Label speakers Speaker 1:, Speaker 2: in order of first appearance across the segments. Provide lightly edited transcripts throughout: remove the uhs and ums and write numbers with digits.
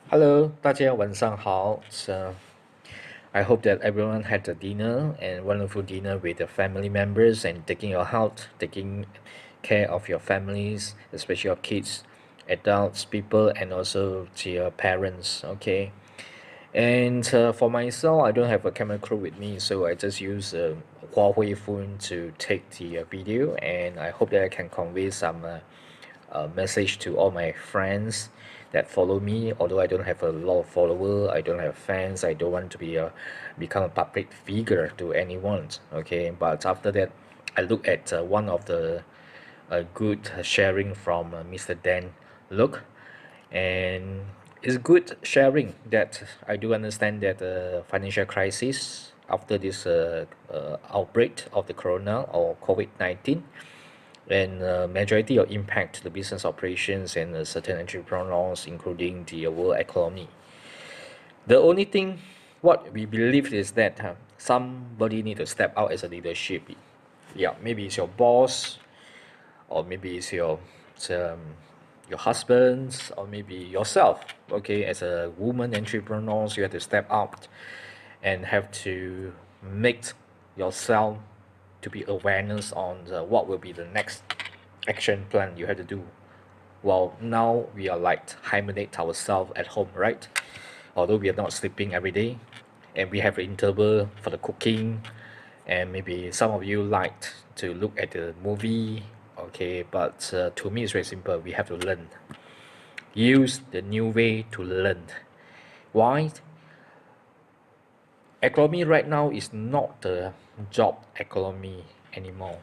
Speaker 1: Hello，大家晚上好。I hope that everyone had a dinner and wonderful dinner with the family members and taking your health, taking care of your families, especially your kids, adults, people, and also to your parents. Okay. And for myself, I don't have a camera crew with me, so I just use a Huawei phone to take the video, and I hope that I can convey some message to all my friends that follow me. Although I don't have a lot of followers, I don't have fans, I don't want to become a public figure to anyone. Okay, but after that, I look at one of the good sharing from Mr. Dan Look, and it's good sharing that I do understand that the financial crisis after this outbreak of the corona or COVID-19 and majority of impact to the business operations and certain entrepreneurs, including the world economy. The only thing what we believe is that somebody need to step out as a leadership. Yeah, maybe it's your boss, or maybe it's, um, your husband, or maybe yourself. Okay, as a woman entrepreneur, you have to step out and have to make yourself to be awareness on what will be the next action plan you have to do. Well, now we are like hibernate ourselves at home, right? Although we are not sleeping every day, and we have an interval for the cooking, and maybe some of you like to look at the movie. Okay, but to me it's very simple. We have to learn. Use the new way to learn. Why? Economy right now is not the job economy anymore.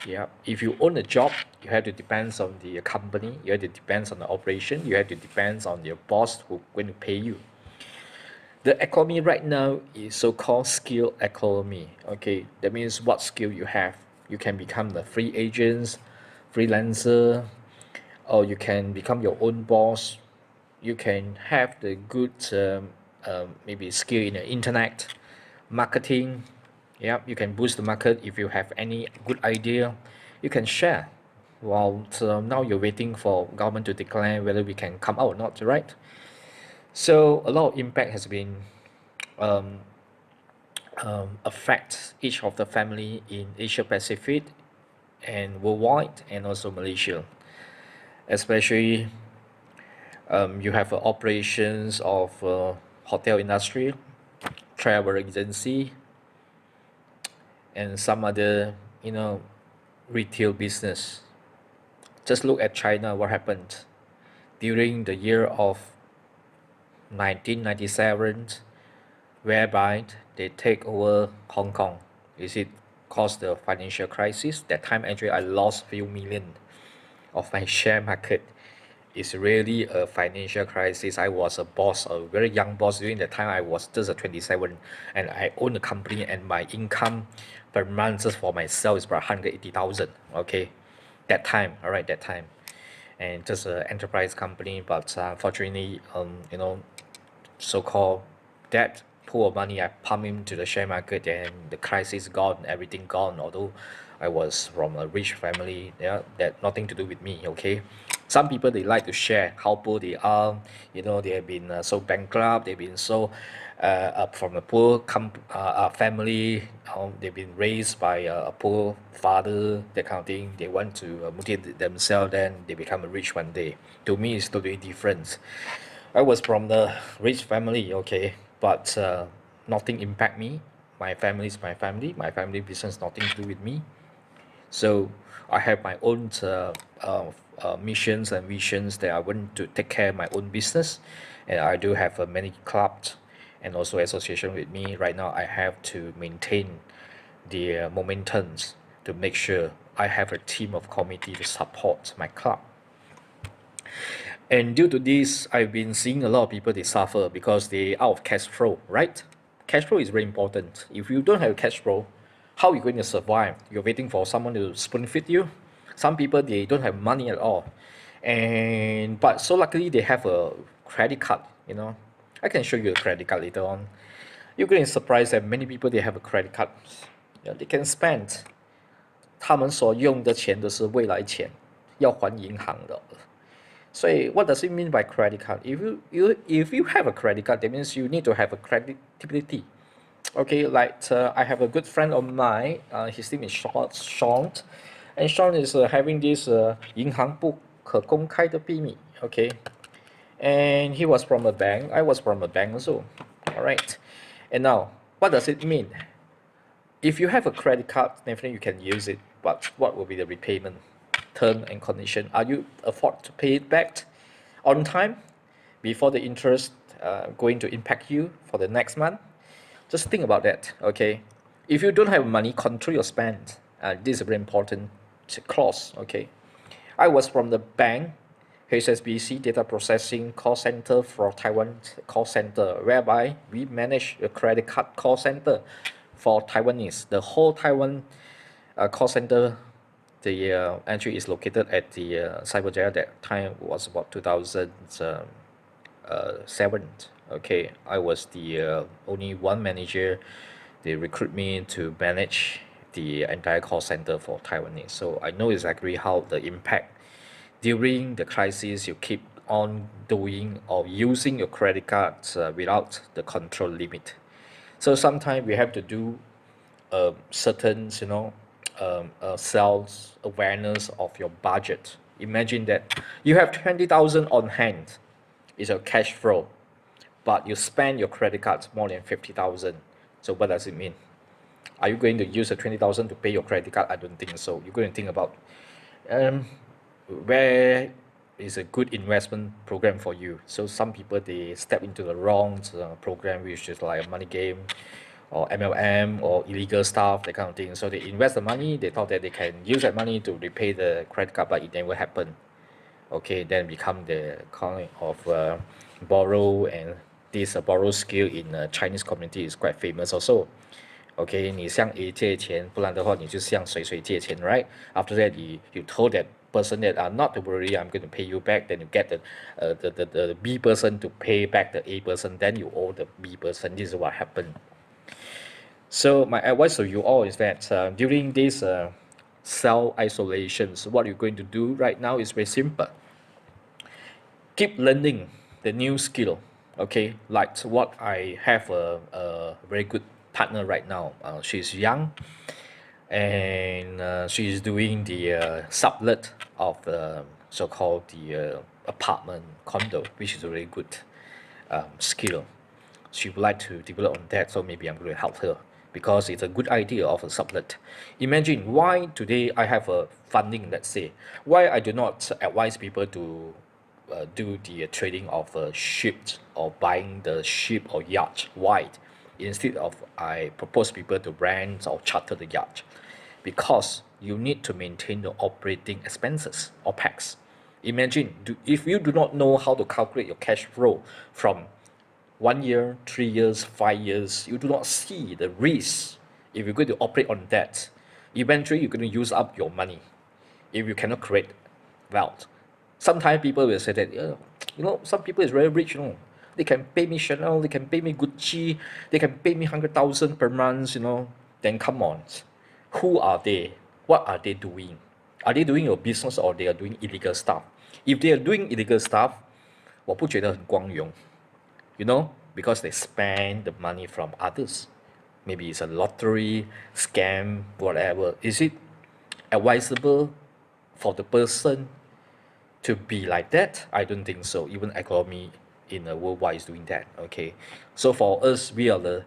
Speaker 1: Yeah, if you own a job, you have to depend on the company, you have to depend on the operation, you have to depend on your boss who going to pay you. The economy right now is so-called skill economy. Okay, that means what skill you have. You can become the free agents, freelancer, or you can become your own boss. You can have the good maybe skill in the internet, marketing. Yeah, you can boost the market if you have any good idea. You can share. While now you're waiting for government to declare whether we can come out or not, right? So a lot of impact has been um, affect each of the family in Asia Pacific and worldwide and also Malaysia. Especially you have operations of hotel industry, travel agency, and some other retail business. Just look at China, what happened during the year of 1997, whereby they take over Hong Kong. Is it caused the financial crisis? That time actually I lost few million of my share market. It's really a financial crisis. I was a boss, a very young boss during that time. I was just a 27, and I own a company, and my income per month just for myself is about 180,000. Okay, that time, all right, that time, and just an enterprise company. But unfortunately, so-called that pool of money I pump into the share market, and the crisis gone, everything gone. Although I was from a rich family, yeah, that nothing to do with me. Okay, some people they like to share how poor they are. They have been so bankrupt. They've been so from a poor family. They've been raised by a poor father. That kind of thing. They want to motivate themselves. Then they become rich one day. To me, it's totally different. I was from the rich family, okay, but nothing impact me. My family is my family. My family business nothing to do with me. So I have my own missions and visions that I want to take care of my own business, and I do have many clubs and also association with me. Right now, I have to maintain the momentums to make sure I have a team of committee to support my club. And due to this, I've been seeing a lot of people they suffer because they out of cash flow, right? Cash flow is very important. If you don't have cash flow, how are you going to survive? You're waiting for someone to spoon feed you. Some people they don't have money at all, and but so luckily they have a credit card. I can show you a credit card later on. You're going to be surprised that many people they have a credit card. Yeah, they can spend. 他们所用的钱都是未来钱，要还银行的。So what does it mean by credit card? If you have a credit card, that means you need to have a credibility. Okay, like I have a good friend of mine. His name is Sean, and Sean is having this 银行不可公开的秘密. Okay, and he was from a bank. I was from a bank also. All right, and now what does it mean? If you have a credit card, definitely you can use it. But what will be the repayment term and condition? Are you afford to pay it back on time before the interest going to impact you for the next month? Just think about that, okay? If you don't have money, control your spend. This is a very important clause, okay? I was from the bank, HSBC Data Processing Call Center for Taiwan call center, whereby we manage a credit card call center for Taiwanese. The whole Taiwan call center, the entry is located at the Cyberjaya. That time was about 2007. Okay, I was the only one manager. They recruit me to manage the entire call center for Taiwanese. So I know exactly how the impact during the crisis. You keep on doing or using your credit cards without the control limit. So sometimes we have to do certain, sales awareness of your budget. Imagine that you have 20,000 on hand. It's a cash flow, but you spend your credit cards more than 50,000. So what does it mean? Are you going to use the 20,000 to pay your credit card? I don't think so. You're going to think about where is a good investment program for you. So some people, they step into the wrong program, which is like a money game or MLM or illegal stuff, that kind of thing. So they invest the money, they thought that they can use that money to repay the credit card, but it never happened. Okay, then become the kind of borrow, and this borrow skill in Chinese community is quite famous also. Okay, 你向 A 借钱，不然的话你就向谁借钱 right? After that, you told that person that not to worry, I'm going to pay you back. Then you get the B person to pay back the A person. Then you owe the B person. This is what happened. So my advice to you all is that during this self-isolations, what you're going to do right now is very simple. Keep learning the new skill. Okay, like what I have a very good partner right now. She's young, and she's doing the sublet of so-called the apartment condo, which is a very good skill. She would like to develop on that, so maybe I'm going to help her because it's a good idea of a sublet. Imagine why today I have a funding, let's say, why I do not advise people to do the trading of a ship or buying the ship or yacht. Why? Instead of I propose people to rent or charter the yacht, because you need to maintain the operating expenses, OPEX. Imagine if you do not know how to calculate your cash flow from 1 year, 3 years, 5 years, you do not see the risk. If you're going to operate on that, eventually you're going to use up your money if you cannot create wealth. Sometimes people will say that, some people is very rich, they can pay me Chanel, they can pay me Gucci, they can pay me 100,000 per month, then come on. Who are they? What are they doing? Are they doing your business or they are doing illegal stuff? If they are doing illegal stuff, 我不觉得很光荣. Because they spend the money from others. Maybe it's a lottery, scam, whatever. Is it advisable for the person to be like that? I don't think so. Even economy in the worldwide is doing that. Okay, so for us, we are the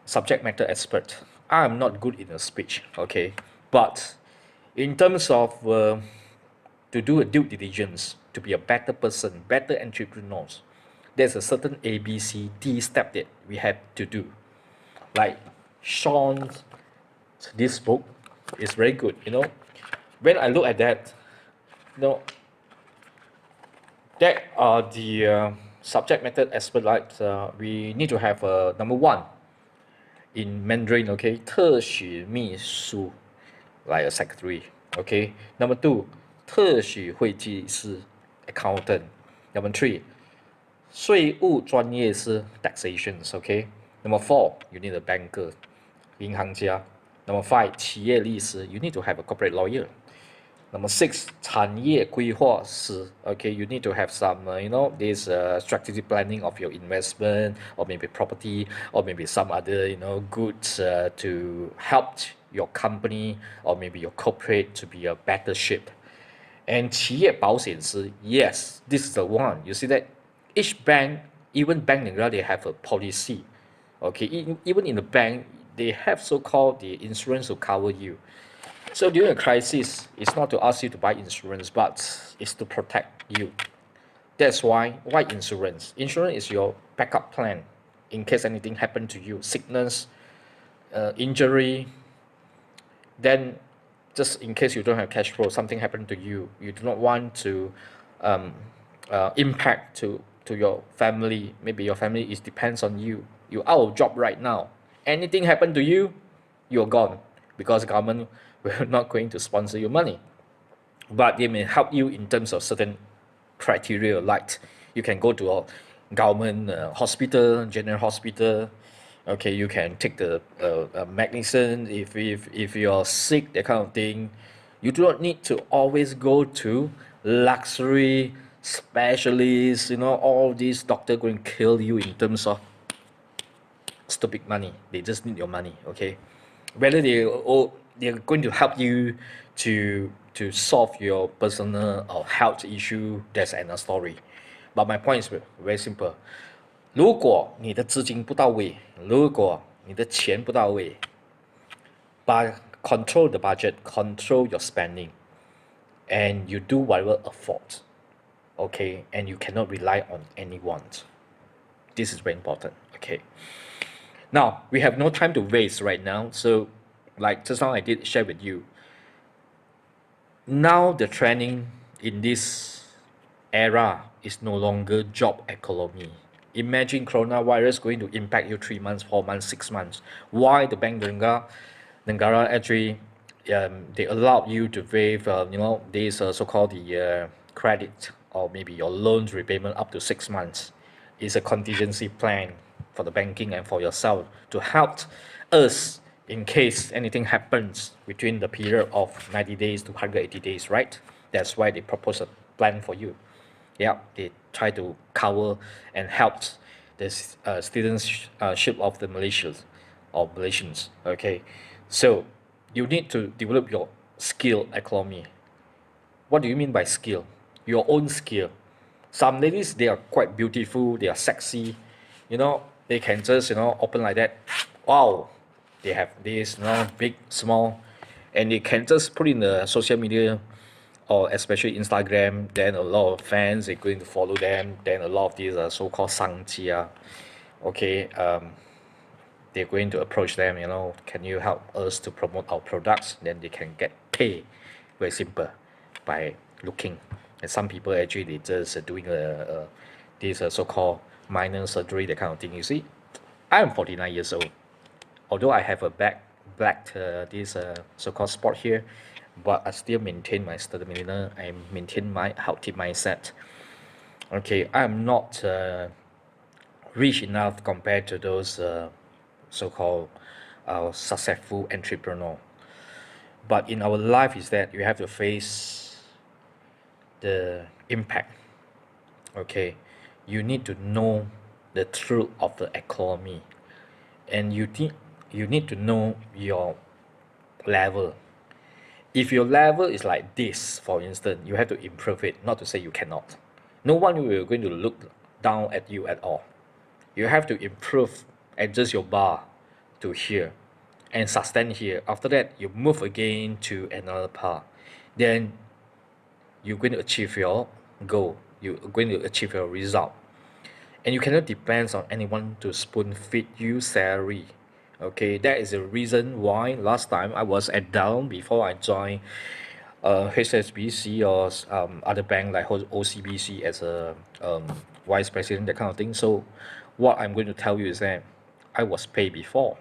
Speaker 1: subject matter expert. I am not good in a speech. Okay, but in terms of to do a due diligence, to be a better person, better entrepreneurs, there's a certain A, B, C, D step that we have to do. Like Sean's, this book is very good. When I look at that, that are the subject matter expert. Like we need to have number one in Mandarin. Okay, 特许秘书, like a secretary. Okay, number two, 特许会计师 accountant. Number three, 税务专业师 taxations. Okay, number four, you need a banker, 银行家. Number five, 企业律师, you need to have a corporate lawyer. Number 6, 产业规划师. Okay, you need to have some, this strategic planning of your investment, or maybe property, or maybe some other, goods to help your company or maybe your corporate to be a better shape. And 企业保险师, yes, this is the one. You see that each bank, even Bank Negara, they have a policy. Okay, even in the bank, they have so-called the insurance to cover you. So during a crisis, it's not to ask you to buy insurance, but it's to protect you. That's why insurance? Insurance is your backup plan in case anything happened to you, sickness, injury. Then, just in case you don't have cash flow, something happened to you, you do not want to impact to your family. Maybe your family depends on you. You're out of job right now. Anything happened to you, you're gone because government will not going to sponsor your money. But they may help you in terms of certain criteria, like you can go to a government hospital, general hospital. Okay, you can take the medicine if you're sick, that kind of thing. You do not need to always go to luxury specialists. All these doctors going to kill you in terms of stupid money. They just need your money. Okay, whether they're going to help you to solve your personal or health issue, that's another story. But my point is very simple. 如果你的资金不到位，如果你的钱不到位， but control the budget, control your spending, and you do whatever afford, okay, and you cannot rely on anyone. This is very important, okay. Now, we have no time to waste right now, so like just now I did share with you. Now the trending in this era is no longer job economy. Imagine coronavirus going to impact you 3 months, 4 months, 6 months. Why the Bank Negara actually they allow you to waive this so-called the credit or maybe your loans repayment up to 6 months. It's a contingency plan for the banking and for yourself to help us in case anything happens between the period of 90 days to 180 days, right? That's why they propose a plan for you. Yeah, they try to cover and help the citizenship of the Malaysians or Malaysians. Okay, so you need to develop your skill economy. What do you mean by skill? Your own skill. Some ladies, they are quite beautiful, they are sexy, they can just open like that. Wow, they have this big, small, and they can just put in the social media or especially Instagram. Then a lot of fans are going to follow them. Then a lot of these so-called 商家, okay, they're going to approach them. Can you help us to promote our products? Then they can get paid. Very simple, by looking. And some people actually they just doing this so-called minor surgery, that kind of thing. You see, I am 49 years old. Although I have a black this so-called spot here, but I still maintain my stamina. I maintain my healthy mindset. Okay, I am not rich enough compared to those so-called successful entrepreneur. But in our life is that you have to face the impact. Okay, you need to know the truth of the economy, and you need to know your level. If your level is like this, for instance, you have to improve it, not to say you cannot. No one will going to look down at you at all. You have to improve, adjust your bar to here and sustain here. After that, you move again to another par. Then you're going to achieve your goal. You're going to achieve your result. And you cannot depend on anyone to spoon feed you salary. Okay, that is the reason why last time I was at down before I joined HSBC or other bank like OCBC as a vice president, that kind of thing. So what I'm going to tell you is that I was paid before.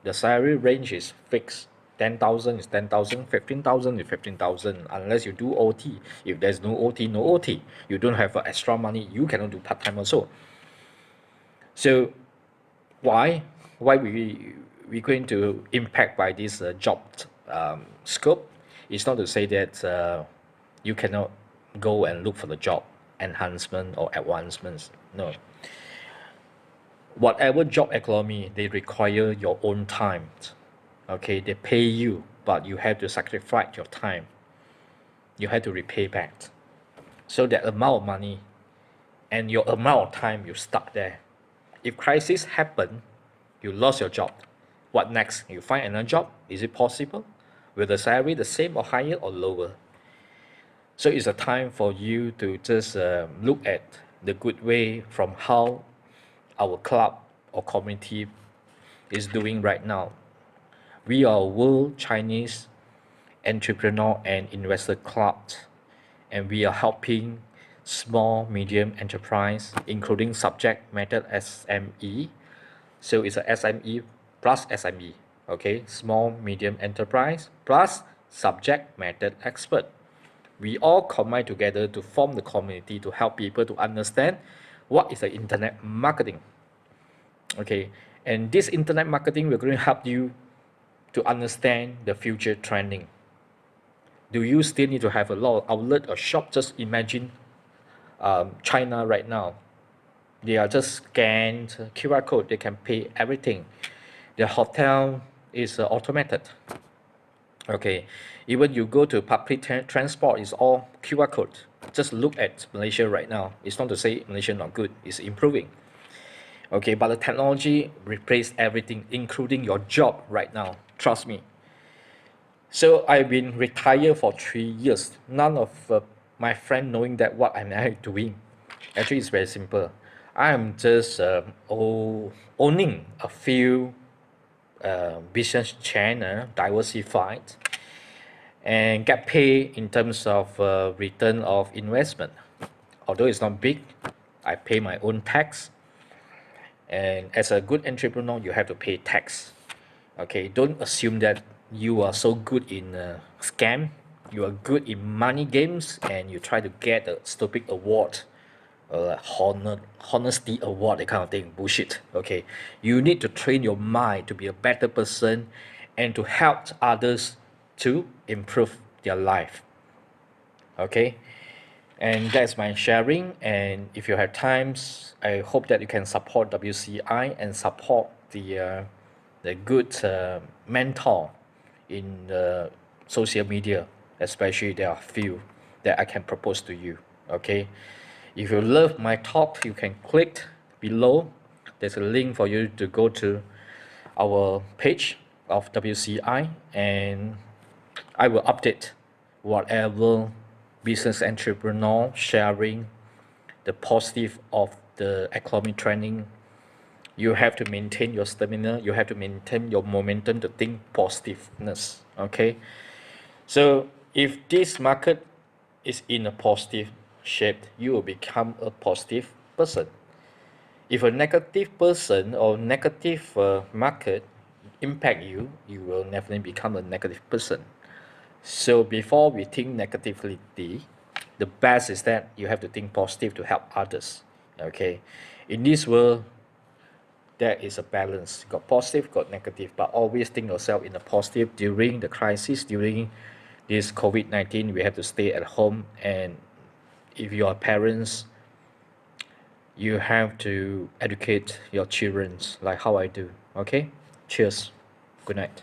Speaker 1: The salary range is fixed. 10,000 is 10,000, 15,000 is 15,000, unless you do OT. If there's no OT, no OT. You don't have extra money, you cannot do part-time also. So why we going to impact by this job scope? It's not to say that You cannot go and look for the job enhancement or advancements. No. Whatever job economy, they require your own time. Okay, they pay you, but you have to sacrifice your time. You have to repay back. So that amount of money and your amount of time, you stuck there. If crisis happen, you lost your job. What next? You find another job? Is it possible? Will the salary the same or higher or lower? So it's a time for you to just look at the good way from how our club or community is doing right now. We are World Chinese Entrepreneur and Investor Club, and we are helping small, medium enterprise, including subject matter SME. So it's a SME plus SME, okay? Small, medium enterprise plus subject matter expert. We all combine together to form the community to help people to understand what is the internet marketing. Okay, and this internet marketing will going to help you to understand the future trending. Do you still need to have a lot of outlet or shop? Just imagine China right now. They are just scanned QR code. They can pay everything. The hotel is automated. Okay, even you go to public transport, it's all QR code. Just look at Malaysia right now. It's not to say Malaysia not good. It's improving. Okay, but the technology replaced everything, including your job right now. Trust me. So I've been retired for 3 years. None of my friend knowing that what I'm actually doing. Actually, it's very simple. I'm just owning a few business channel, diversified, and get paid in terms of return of investment. Although it's not big, I pay my own tax. And as a good entrepreneur, you have to pay tax. Okay, don't assume that you are so good in scam, you are good in money games, and you try to get a stupid award, honesty award, that kind of thing. Bullshit. Okay, you need to train your mind to be a better person and to help others to improve their life. Okay, and that's my sharing. And if you have times, I hope that you can support WCI and support the good mentor in the social media. Especially there are few that I can propose to you. Okay, if you love my talk, you can click below. There's a link for you to go to our page of WCI, and I will update whatever business entrepreneur sharing the positive of the economic trending. You have to maintain your stamina, you have to maintain your momentum to think positiveness. Okay, so if this market is in a positive shape, you will become a positive person. If a negative person or negative market impact you, you will definitely become a negative person. So before we think negatively, the best is that you have to think positive to help others. Okay, in this world, there is a balance. Got positive, got negative, but always think yourself in a positive. During the crisis, during this COVID-19, we have to stay at home, and if you are parents, you have to educate your children like how I do. Okay, cheers, good night.